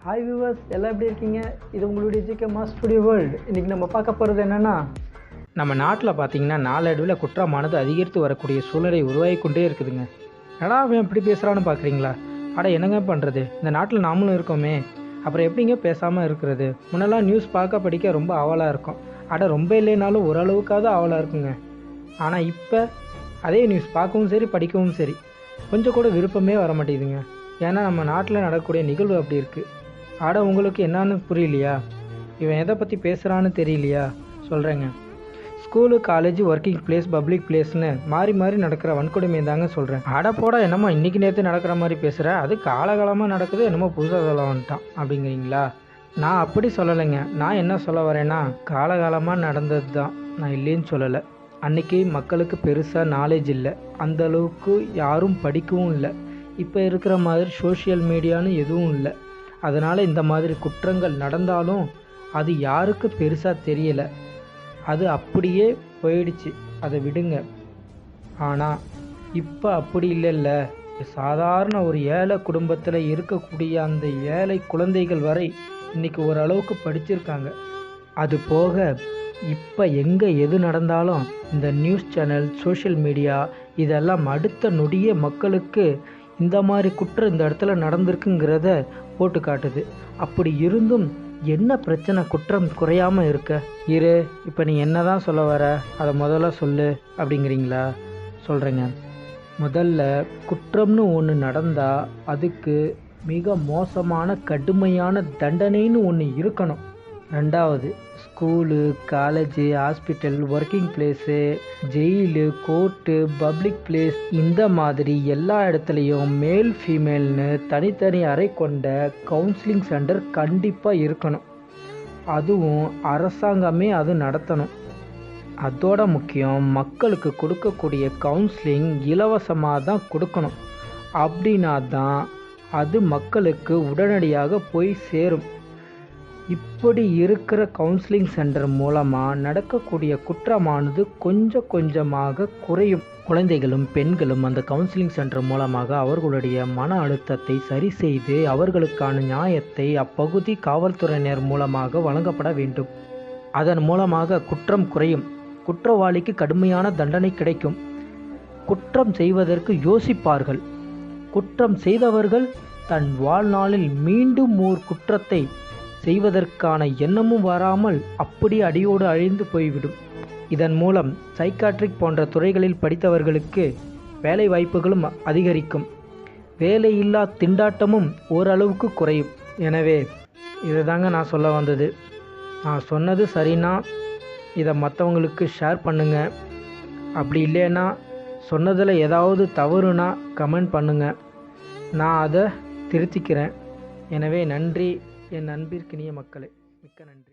Hi viewers, எல்லாம் எப்படி இருக்கீங்க? இது உங்களுடைய ஜிகே மாஸ் ஸ்டுடியோ வேர்ல்டு. இன்றைக்கி நம்ம பார்க்க போகிறது என்னென்னா, நம்ம நாட்டில் பார்த்திங்கன்னா நாளடைவில் குற்றமானது அதிகரித்து வரக்கூடிய சூழ்நிலை உருவாகி கொண்டே இருக்குதுங்க. ஏன்னா அவன் எப்படி பேசுகிறான்னு பார்க்குறீங்களா? அட என்னங்க பண்ணுறது, இந்த நாட்டில் நாமளும் இருக்கோமே, அப்புறம் எப்படிங்க பேசாமல் இருக்கிறது? முன்னெல்லாம் நியூஸ் பார்க்க படிக்க ரொம்ப ஆவலாக இருக்கும். ரொம்ப இல்லைனாலும் ஓரளவுக்காவது ஆவலாக இருக்குங்க. ஆனால் இப்போ அதே நியூஸ் பார்க்கவும் சரி படிக்கவும் சரி கொஞ்சம் கூட விருப்பமே வர மாட்டேங்குதுங்க. ஏன்னா நம்ம நாட்டில் நடக்கக்கூடிய நிகழ்வு அப்படி இருக்குது. உங்களுக்கு என்னான்னு புரியலையா? இவன் எதை பற்றி பேசுகிறான்னு தெரியலையா? சொல்கிறேங்க. School, college, working place, public பிளேஸ்னு மாறி மாறி நடக்கிற வன்கொடுமை தாங்க சொல்கிறேன். போட என்னமோ இன்றைக்கி நேற்று நடக்கிற மாதிரி பேசுகிற, அது காலகாலமாக நடக்குது, என்னமோ புதுசாக சொல்ல வந்துட்டான் அப்படிங்கிறீங்களா? நான் அப்படி சொல்லலைங்க. நான் என்ன சொல்ல வரேன்னா, காலகாலமாக நடந்தது தான், நான் இல்லைன்னு சொல்லலை. அன்றைக்கி மக்களுக்கு பெருசாக நாலேஜ் இல்லை, அந்தளவுக்கு யாரும் படிக்கவும் இல்லை. இப்போ இருக்கிற மாதிரி சோஷியல் மீடியான்னு எதுவும் இல்லை. அதனால் இந்த மாதிரி குற்றங்கள் நடந்தாலும் அது யாருக்கு பெருசாக தெரியலை. அது அப்படியே போயிடுச்சு, அதை விடுங்க. ஆனால் இப்போ அப்படி இல்லைல்ல. சாதாரண ஒரு ஏழை குடும்பத்தில் இருக்கக்கூடிய அந்த ஏழை குழந்தைகள் வரை இன்றைக்கி ஓரளவுக்கு படிச்சிருக்காங்க. அது போக இப்போ எங்கே எது நடந்தாலும் இந்த நியூஸ் சேனல், சோஷியல் மீடியா இதெல்லாம் அடுத்த நொடியே மக்களுக்கு இந்த மாதிரி குற்றம் இந்த இடத்துல நடந்திருக்குங்கிறத போட்டு காட்டுது. அப்படி இருந்தும் என்ன பிரச்சனை, குற்றம் குறையாமல் இருக்க? இப்போ நீ என்ன தான் சொல்ல வர, அதை முதல்ல சொல்லு அப்படிங்கிறீங்களா? சொல்கிறேங்க. முதல்ல குற்றம்னு ஒன்று நடந்தால் அதுக்கு மிக மோசமான கடுமையான தண்டனைன்னு ஒன்று இருக்கணும். ரெண்டாவது, school, college, hospital, working place, jail, court, public place இந்த மாதிரி எல்லா இடத்துலையும் மேல் ஃபீமேல்னு தனித்தனி அறை கொண்ட கவுன்சிலிங் சென்டர் கண்டிப்பாக இருக்கணும். அதுவும் அரசாங்கமே அது நடத்தணும். அதோட முக்கியம், மக்களுக்கு கொடுக்கக்கூடிய கவுன்சிலிங் இலவசமாக தான் கொடுக்கணும். அப்படின்னா தான் அது மக்களுக்கு உடனடியாக போய் சேரும். இப்படி இருக்கிற கவுன்சிலிங் சென்டர் மூலமாக நடக்கக்கூடிய குற்றமானது கொஞ்சம் கொஞ்சமாக குறையும். குழந்தைகளும் பெண்களும் அந்த கவுன்சிலிங் சென்டர் மூலமாக அவர்களுடைய மன அழுத்தத்தை சரி செய்து அவர்களுக்கான நியாயத்தை அப்பகுதி காவல்துறையினர் மூலமாக வழங்கப்பட வேண்டும். அதன் மூலமாக குற்றம் குறையும். குற்றவாளிக்கு கடுமையான தண்டனை கிடைக்கும். குற்றம் செய்வதற்கு யோசிப்பார்கள். குற்றம் செய்தவர்கள் தன் வாழ்நாளில் மீண்டும் ஓர் குற்றத்தை செய்வதற்கான எண்ணமும் வராமல் அப்படி அடியோடு அழிந்து போய்விடும். இதன் மூலம் சைக்காட்ரிக் போன்ற துறைகளில் படித்தவர்களுக்கு வேலை வாய்ப்புகளும் அதிகரிக்கும். வேலையில்லா திண்டாட்டமும் ஓரளவுக்கு குறையும். எனவே இதை தாங்க நான் சொல்ல வந்தது. நான் சொன்னது சரின்னா இதை மற்றவங்களுக்கு ஷேர் பண்ணுங்கள். அப்படி இல்லைன்னா சொன்னதில் ஏதாவது தவறுனா கமெண்ட் பண்ணுங்கள். நான் அதை திருத்திக்கிறேன். எனவே நன்றி என் அன்பிற்கினிய மக்களே, மிக்க நன்றி.